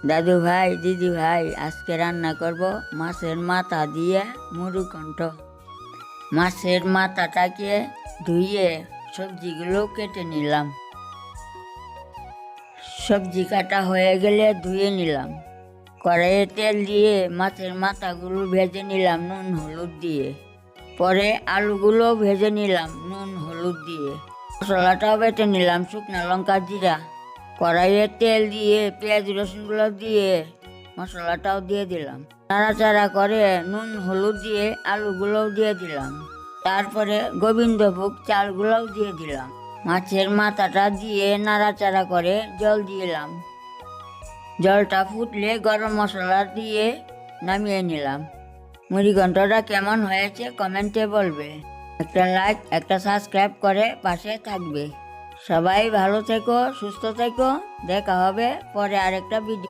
দাদু ভাই, দিদি ভাই, আজকে রান্না করব মাছের মাথা দিয়ে মুড়িঘণ্ট। মাছের মাথাটাকে ধুয়ে সবজিগুলো কেটে নিলাম। সবজি কাটা হয়ে গেলে ধুয়ে নিলাম। কড়াইয়ে তেল দিয়ে মাছের মাথাগুলো ভেজে নিলাম নুন হলুদ দিয়ে। পরে আলুগুলো ভেজে নিলাম নুন হলুদ দিয়ে। মশলাটাও বেটে নিলাম, শুকনো লঙ্কা জিরা। কড়াইয়ে তেল দিয়ে পেঁয়াজ রসুনগুলো দিয়ে মশলাটাও দিয়ে দিলাম। নাড়াচাড়া করে নুন হলুদ দিয়ে আলুগুলোও দিয়ে দিলাম। তারপরে গোবিন্দভোগ চালগুলোও দিয়ে দিলাম। মাছের মাথাটা দিয়ে নাড়াচাড়া করে জল দিলাম। জলটা ফুটলে গরম মশলা দিয়ে নামিয়ে নিলাম। মুড়িঘণ্টটা কেমন হয়েছে কমেন্টে বলবে। একটা লাইক, একটা সাবস্ক্রাইব করে পাশে থাকবে। সবাই ভালো থেকো, সুস্থ থেকো। দেখা হবে পরে আরেকটা ভিডিও।